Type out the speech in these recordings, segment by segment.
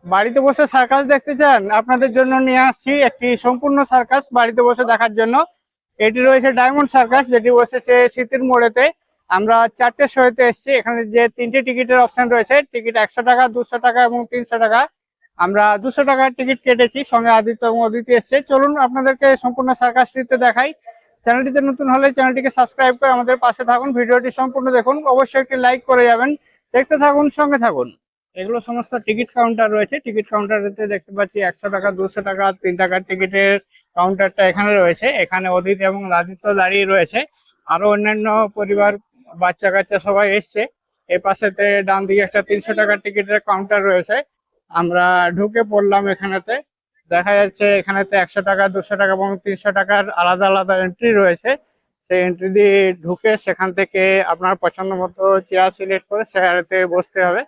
বাড়িতে বসে সার্কাস দেখতে চান, আপনাদের জন্য নিয়ে আসছি একটি সম্পূর্ণ সার্কাস বাড়িতে বসে দেখার জন্য। এটি রয়েছে ডায়মন্ড সার্কাস, যেটি বসেছে স্মৃতির মোড়েতে। আমরা 4টে শোতে এসেছি। এখানে যে 3টে টিকিটের অপশন রয়েছে, টিকিট 100 টাকা, 200 টাকা এবং 300 টাকা। আমরা 200 টাকার টিকিট কেটেছি, সঙ্গে আদিত্য এবং অদিতি এসছে। চলুন আপনাদেরকে সম্পূর্ণ সার্কাসটিতে দেখাই। চ্যানেলটিতে নতুন হলে চ্যানেলটিকে সাবস্ক্রাইব করে আমাদের পাশে থাকুন, ভিডিওটি সম্পূর্ণ দেখুন, অবশ্যই একটি লাইক করে যাবেন। দেখতে থাকুন, সঙ্গে থাকুন। এগুলো সমস্ত টিকিট কাউন্টার রয়েছে। টিকিট কাউন্টারেতে দেখতে পাচ্ছি 100 টাকা, 200 টাকা, 3 টাকার টিকিটের কাউন্টারটা এখানে রয়েছে। এখানে অদিতি এবং আদিত্য দাঁড়িয়ে রয়েছে। আরো অন্যান্য পরিবার, বাচ্চা কাচ্চা সবাই এসছে। এই পাশেতে ডান দিকে একটা 300 টাকার টিকিটের কাউন্টার রয়েছে। আমরা ঢুকে পড়লাম এখানেতে। দেখা যাচ্ছে এখানেতে 100 টাকা, 200 টাকা এবং 300 টাকার আলাদা আলাদা এন্ট্রি রয়েছে। সেই এন্ট্রি দিয়ে ঢুকে সেখান থেকে আপনার পছন্দ মতো চেয়ার সিলেক্ট করে চেয়ারেতে বসতে হবে।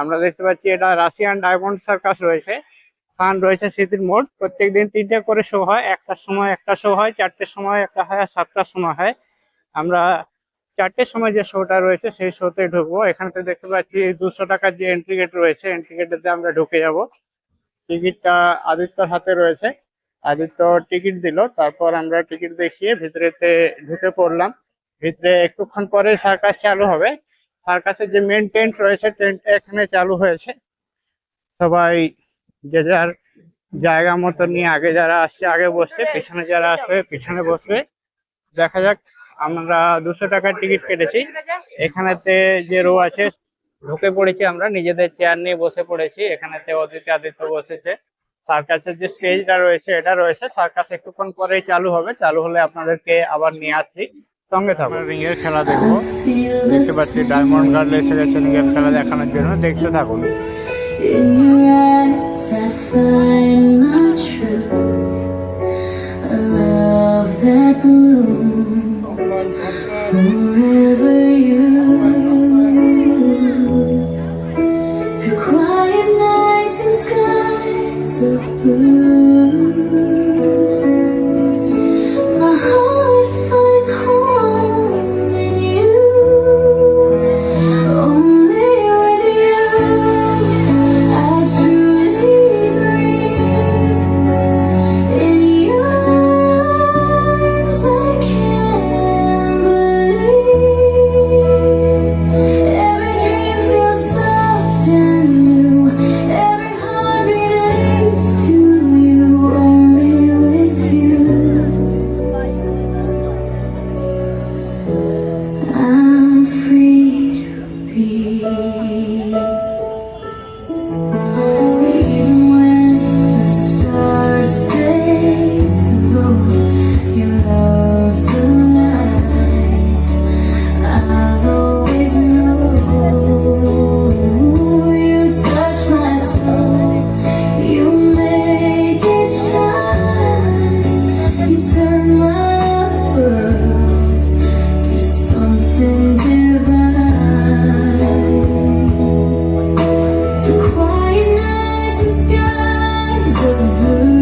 আমরা দেখতে পাচ্ছি এটা রাশিয়ান ডায়মন্ড সার্কাস রয়েছে। স্থান রয়েছে স্মৃতির মোড়। প্রত্যেকদিন 3টে করে শো হয়। 1টার সময় একটা শো হয়, 4টের সময় একটা হয়, আর 7টার সময় হয়। আমরা 4টের সময় যে শোটা রয়েছে সেই শোতে ঢুকবো। এখানতে দেখতে পাচ্ছি 200 টাকার যে এন্ট্রি গেট রয়েছে, এন্ট্রি গেটেতে আমরা ঢুকে যাব। টিকিটটা আদিত্যর হাতে রয়েছে। আদিত্য টিকিট দিল, তারপর আমরা টিকিট দেখিয়ে ভিতরেতে ঢুকে পড়লাম। ভিতরে একটুক্ষণ পরে সার্কাস চালু হবে। সার্কাসের যে মেন টেন্ট রয়েছে, টেন্টটা এখানে চালু হয়েছে। সবাই যে যার জায়গা মতো নিয়ে, আগে যারা আসছে আগে বসছে, পিছনে যারা আসবে পিছনে বসবে। দেখা যাক। আমরা 200 টাকার টিকিট কেটেছি। এখানেতে যে রো আছে ঢুকে পড়েছি, আমরা নিজেদের চেয়ার নিয়ে বসে পড়েছি। এখানেতে অদিতি আদিত্য বসেছে। সার্কাসের যে স্টেজটা রয়েছে এটা রয়েছে। সার্কাস একটুক্ষণ পরেই চালু হবে। চালু হলে আপনাদেরকে আবার নিয়ে আসছি, সঙ্গে থাকুন। রিং এর খেলা দেখবো। দেখতে পাচ্ছি ডায়মন্ড গার্ল এসে গেছে রিং এর খেলা দেখানোর জন্য। দেখতে থাকুন। In your eyes I find my truth, a love that blooms forever you. Through quiet nights and skies of blue, my heart finds home in you. Only with you I truly breathe. In your arms I can believe. Every dream feels soft and new. Every heartbeat leads to you. Only with you I'm free to be. Even when the stars fade to low, your love's the light. I'll always know you touch my soul, you make it shine, you turn my world to something divine. Through quiet nights and skies of blue,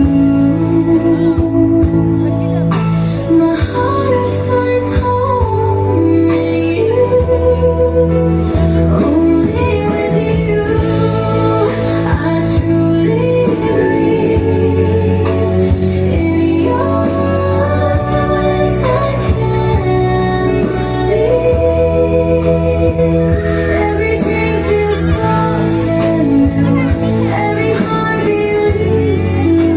my heart finds home in you. Only with you I truly breathe. In your arms I can believe. Every dream feels soft and new. Every heartbeat leads to you.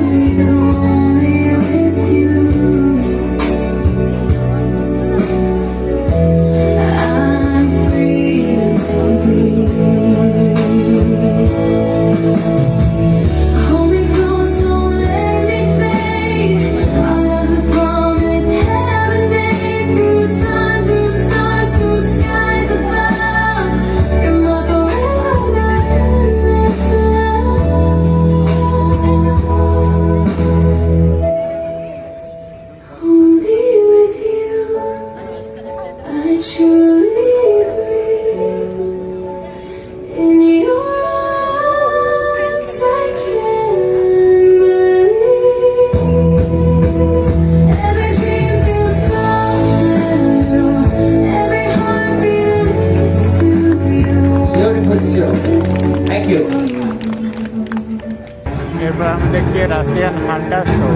এরপর আমি দেখছি Russian Hunter show.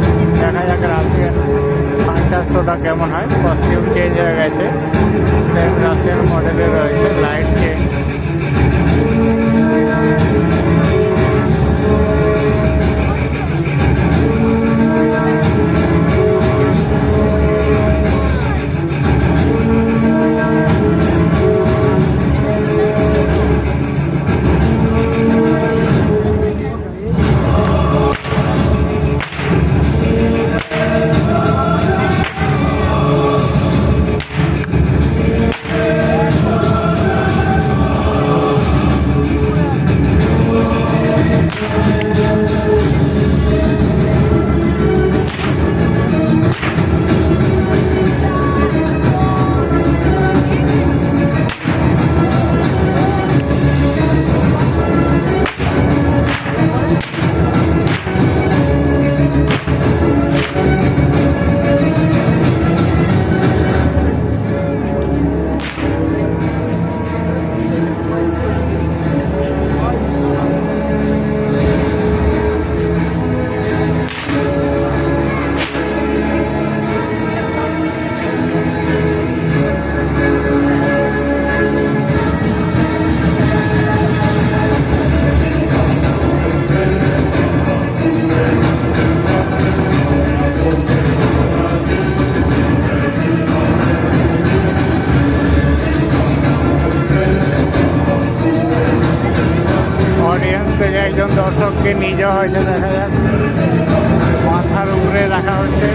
দেখা যাক Russian Hunter শোটা কেমন হয়। Costume change হয়ে গেছে, সেম রাশিয়ান মডেলে রয়েছে, লাইট চেঞ্জ। অডিয়েন্স থেকে একজন দর্শককে নিয়ে যাওয়া হয়েছে, দেখা যাক, মাথার উপরে রাখা হচ্ছে।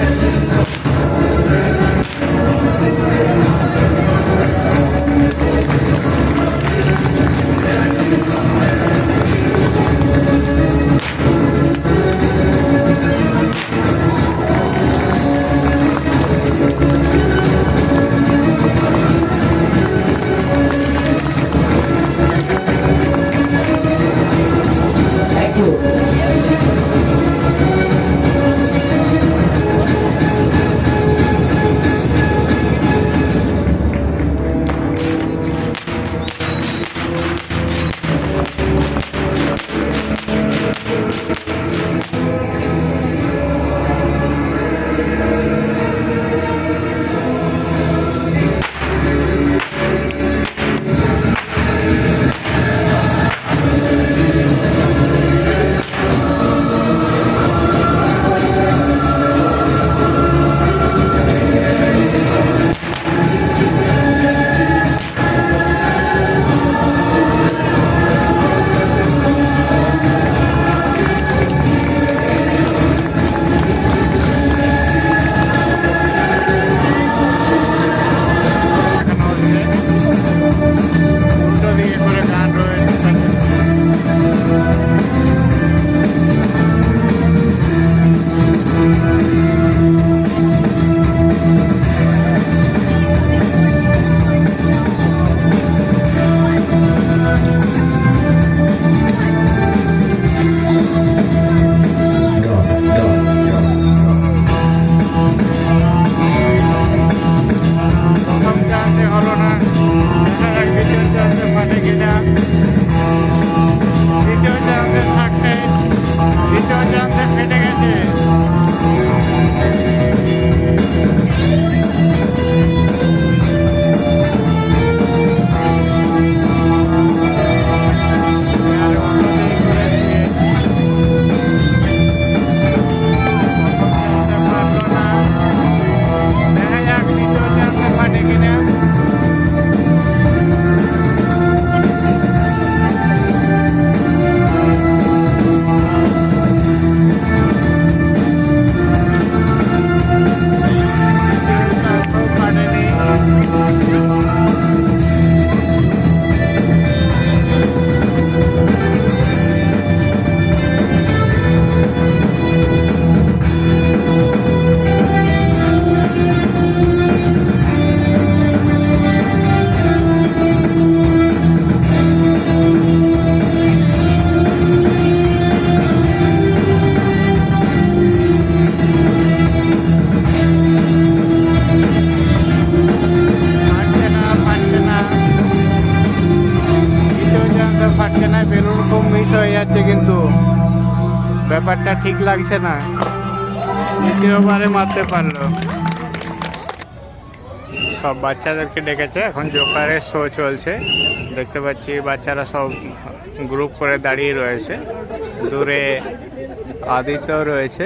ব্যাপারটা ঠিক লাগছে না, দ্বিতীয়বারে মারতে পারলো। সব বাচ্চাদেরকে ডেকেছে, এখন জোকারের শো চলছে। দেখতে পাচ্ছি বাচ্চারা সব গ্রুপ করে দাঁড়িয়ে রয়েছে, দূরে আদিত্য রয়েছে,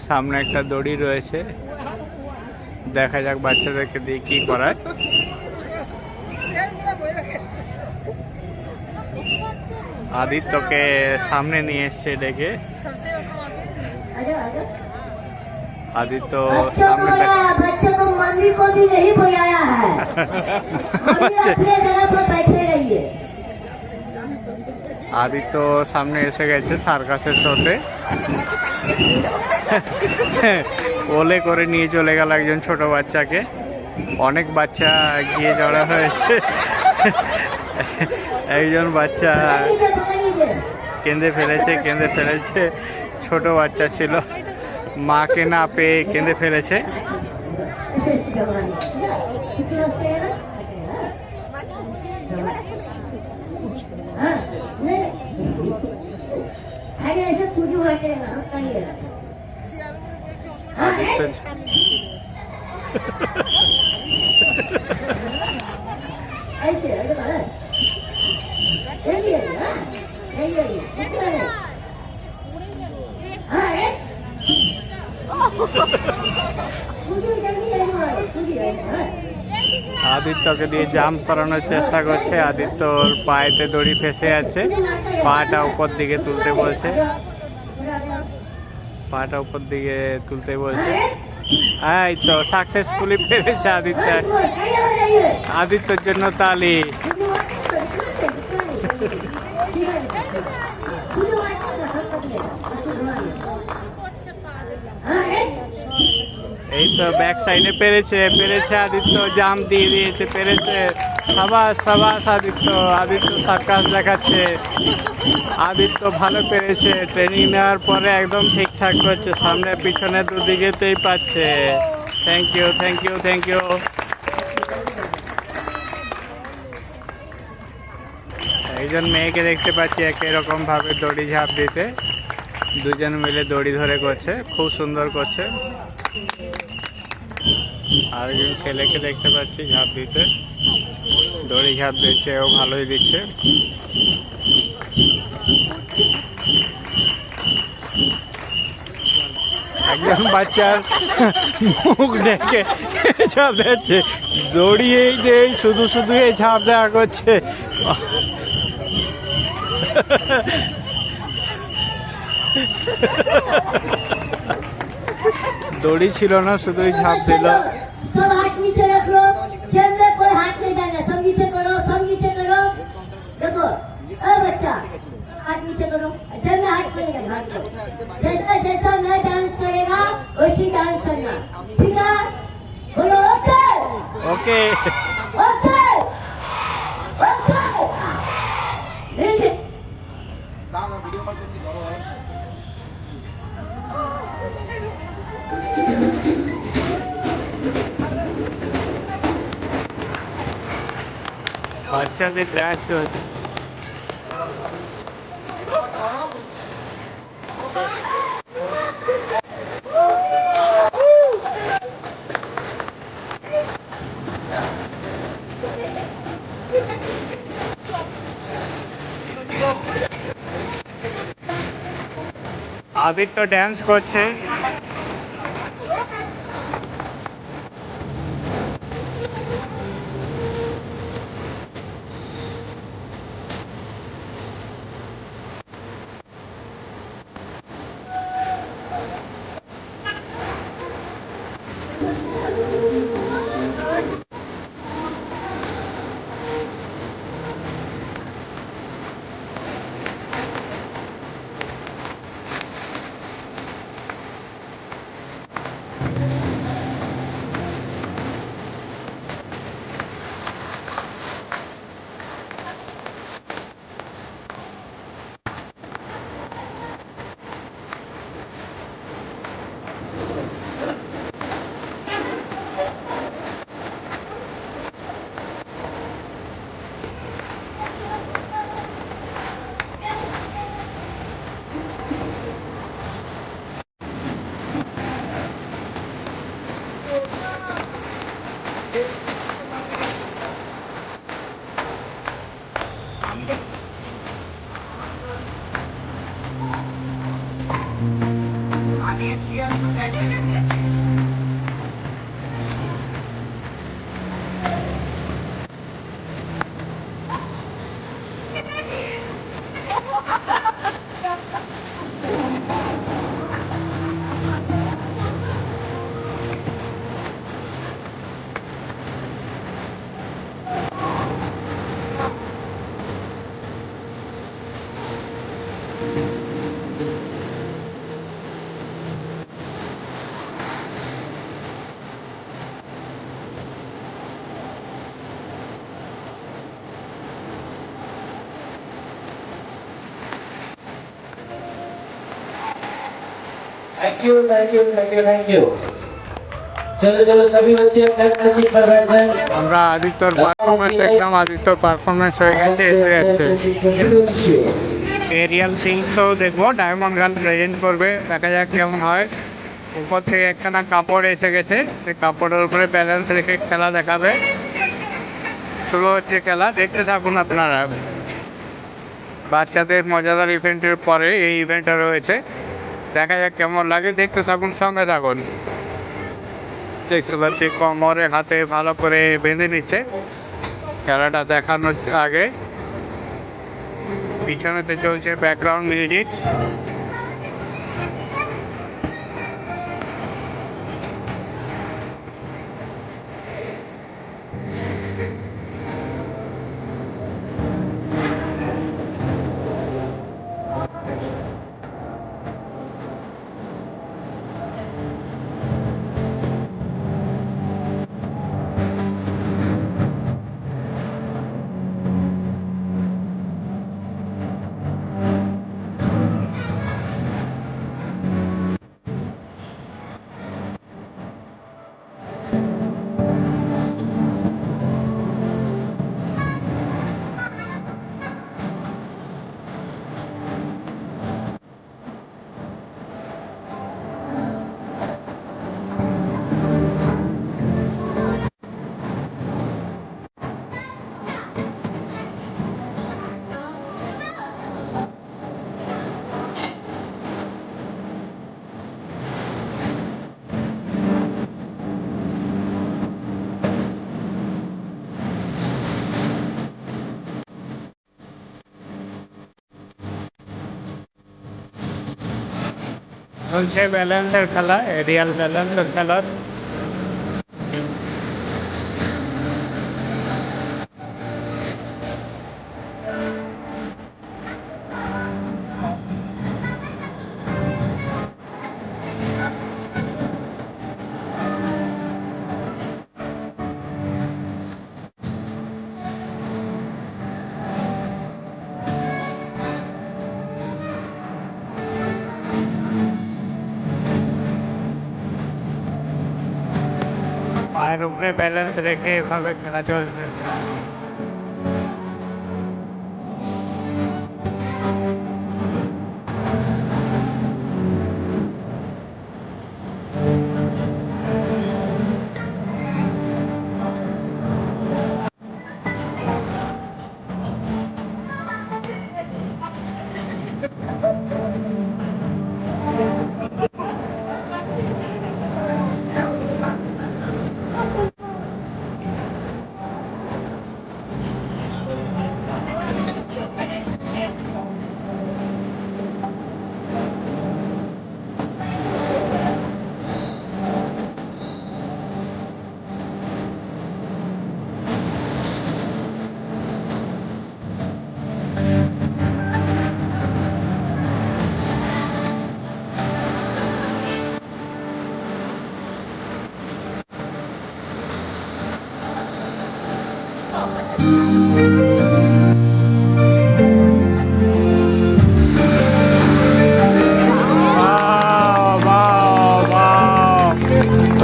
সামনে একটা দড়ি রয়েছে। দেখা যাক বাচ্চাদেরকে দিয়ে কি করায়। আদিত্যকে সামনে নিয়ে এসছে ডেকে। आदित्य बच्चों को बच्चों को मम्मी को भी नहीं बुलाया है। मम्मी अपने जगह पर बैठे रहिए। আদিত্য সামনে এসে গেছে সার্কাসের শোতে। কোলে করে নিয়ে চলে গেল একজন ছোট বাচ্চাকে। অনেক বাচ্চা গিয়ে জড়া হয়েছে। একজন বাচ্চা কেঁদে ফেলেছে, ছোট বাচ্চা ছিল, মাকে না পেয়ে কেঁদে ফেলেছে। আদিত্যকে দিয়ে জাম্প করানোর চেষ্টা করছে। আদিত্যর পায়েতে দড়ি ফেসে আছে, পাটা উপর দিকে তুলতে বলছে, পাটা উপর দিকে তুলতে বলছে। এই তো সাকসেসফুলি পেরেছে আদিত্য। আদিত্যর জন্য তালি। এই তো ব্যাক সাইডে পেরেছে আদিত্য, জাম্প দিয়ে দিয়েছে, পেরেছে। সাবাস আদিত্য সার্কাস দেখাচ্ছে। আদিত্য ভালো পেরেছে, ট্রেনিং নেওয়ার পরে একদম ঠিকঠাক করছে, সামনে পিছনে দুদিকেতেই পাচ্ছে। Thank you. একজন মেয়েকে দেখতে পাচ্ছি একই রকম ভাবে দড়ি ঝাঁপ দিতে, দুজন মিলে দড়ি ধরে করছে, খুব সুন্দর করছে। আর একজন ছেলেকে দেখতে পাচ্ছি ঝাঁপ দিতে, দড়ি ঝাঁপ দিচ্ছে, ও ভালোই দিচ্ছে। একজন বাচ্চার মুখ ডেকে ঝাঁপ দিচ্ছে, দড়িয়েই নেই, শুধু এই ঝাঁপ দেওয়া করছে। दौड़ी छिलो ना, शुद्ध ही झाप दिलो। सब हाथ नीचे रख लो, जेब में कोई हाथ नहीं डालना, सब नीचे करो। देखो ए बच्चा, हाथ नीचे करो, जेब में हाथ नहीं डालना, हाथ करो। जैसा मैं डांस करेगा वैसी डांस करना, ठीक है? बोलो ओके। বাচ্চাদের ডান্স হচ্ছে। আদিত্য ডান্স করছে। Thank you thank you thank you thank you. चलो चलो सभी बच्चे अपने अपने सीट पर बैठ जाएं। আমরা আদিত্যর পারফরমেন্স দেখলাম, আদিত্যর পারফরমেন্স হয়ে গেছে, এসে যাচ্ছে। এরিয়াল সিংসও দেখবো, ডায়মন্ড গান প্রেজেন্ট করবে, দেখা যাক কেমন হয়। উপর থেকে একখানা কাপড় এসে গেছে, সেই কাপড়ের উপরে ব্যালেন্স রেখে খেলা দেখাবে। শুরু হচ্ছে খেলা, দেখতে থাকুন আপনারা। বাচ্চাদের মজাদার ইভেন্টের পরে এই ইভেন্টটা রয়েছে, দেখা যাক কেমন লাগে, দেখতে থাকুন, সঙ্গে থাকুন। দেখতে পাচ্ছি কোমরে হাতে ভালো করে বেঁধে নিচ্ছে খেলাটা দেখানোর আগে। পিছনেতে চলছে ব্যাকগ্রাউন্ড মিউজিক। চলছে ব্যালেন্সের খেলা, এরিয়াল ব্যালেন্সের খেলা। পায়ের উপরে ব্যালেন্স রেখে এভাবে খেলা চলছে।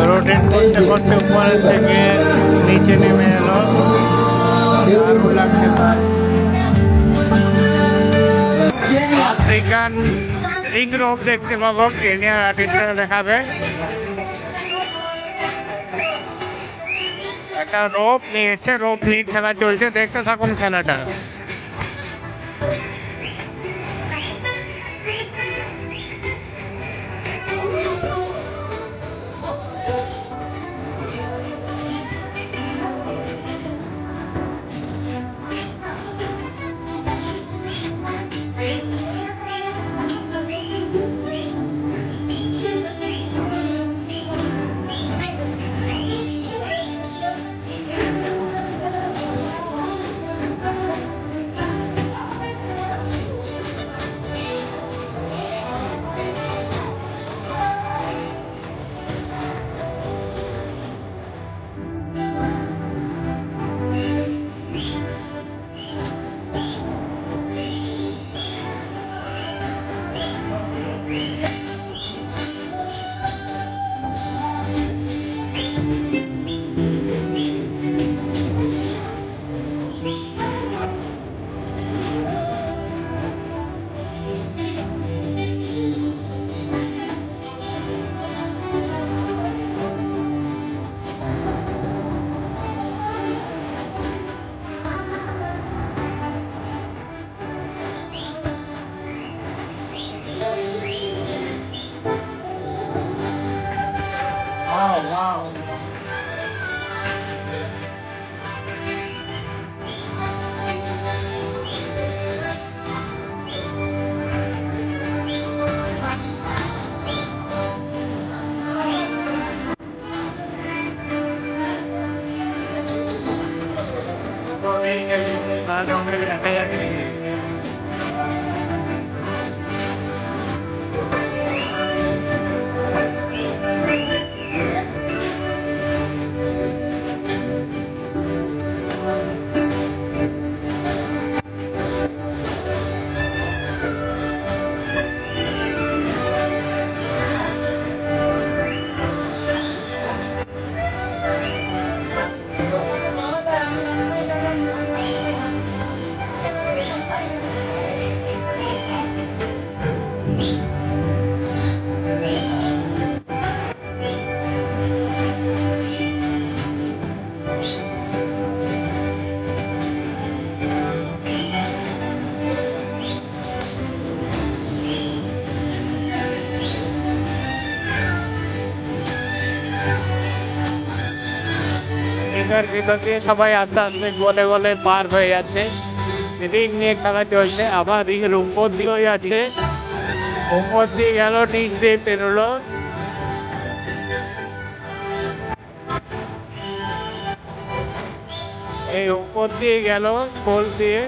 রোটেট করতে করতে উপরের থেকে নিচে নেমে এলো, দারুণ লাগছে। আফ্রিকান রিং রোপ দেখতে পাবো, কেনিয়ার আর্টিস্টরা দেখাবে। একটা রোপ নিয়ে এসে, রোপ নিয়ে খেলা চলছে, দেখতে থাকুন খেলাটা। জায়গার ভিতর দিয়ে সবাই আস্তে আস্তে গলে গলে পার হয়ে যাচ্ছে। রিং নিয়ে খেলা চলছে, আবার রিং এর উপর দিয়েও যাচ্ছে, উপর দিয়ে গেল, নিচ দিয়ে পেরোলো। এই উপর দিয়ে গেল পোল দিয়ে।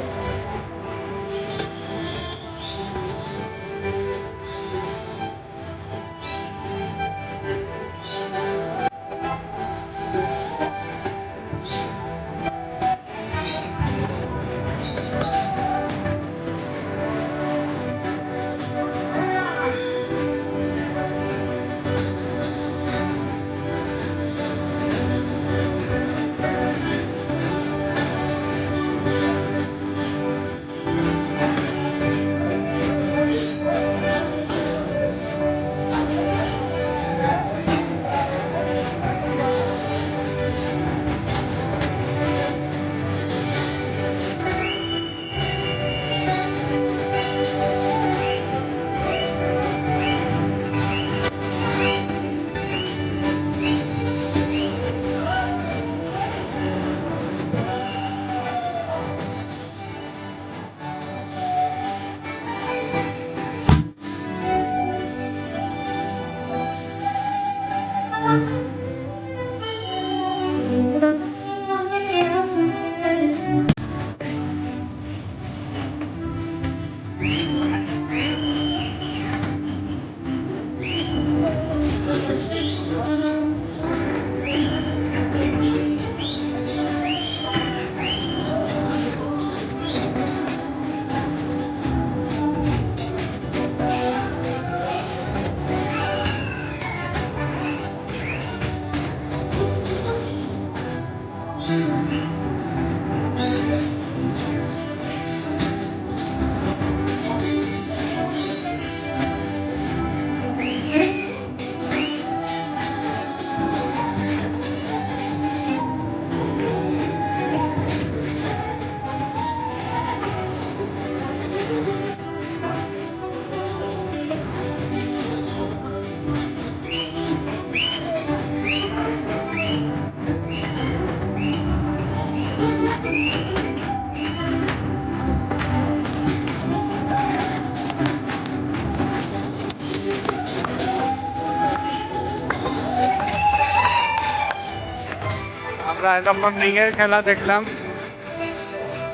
আমরা এরকম রিং এর খেলা দেখলাম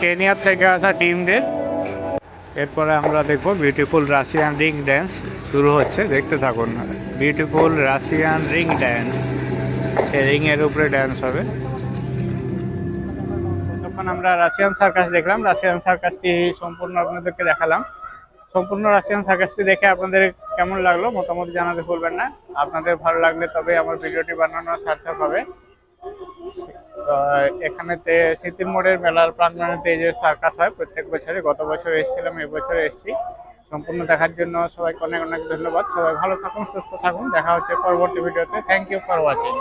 কেনিয়া থেকে আসা টিমদের। এরপরে আমরা দেখবো বিউটিফুল রাশিয়ান রিং ড্যান্স শুরু হচ্ছে, দেখতে থাকুন। বিউটিফুল রাশিয়ান রিং ড্যান্স, এই রিং এর উপরে ড্যান্স হবে। তখন আমরা রাশিয়ান সার্কাস দেখলাম, রাশিয়ান সার্কাসটি সম্পূর্ণ আপনাদেরকে দেখালাম। সম্পূর্ণ রাশিয়ান সার্কাসটি দেখে আপনাদের কেমন লাগলো মতামত জানাতে ভুলবেন না। আপনাদের ভালো লাগলে তবে আমার ভিডিওটি বানানো সার্থক হবে। এখানেতে স্মৃতির মোড়ের মেলার প্রাঙ্গণেতে এই যে সার্কাস হয় প্রত্যেক বছরে, গত বছর এসেছিলাম, এবছরে এসেছি। সম্পূর্ণ দেখার জন্য সবাইকে অনেক অনেক ধন্যবাদ। সবাই ভালো থাকুন, সুস্থ থাকুন, দেখা হচ্ছে পরবর্তী ভিডিওতে। Thank you for watching.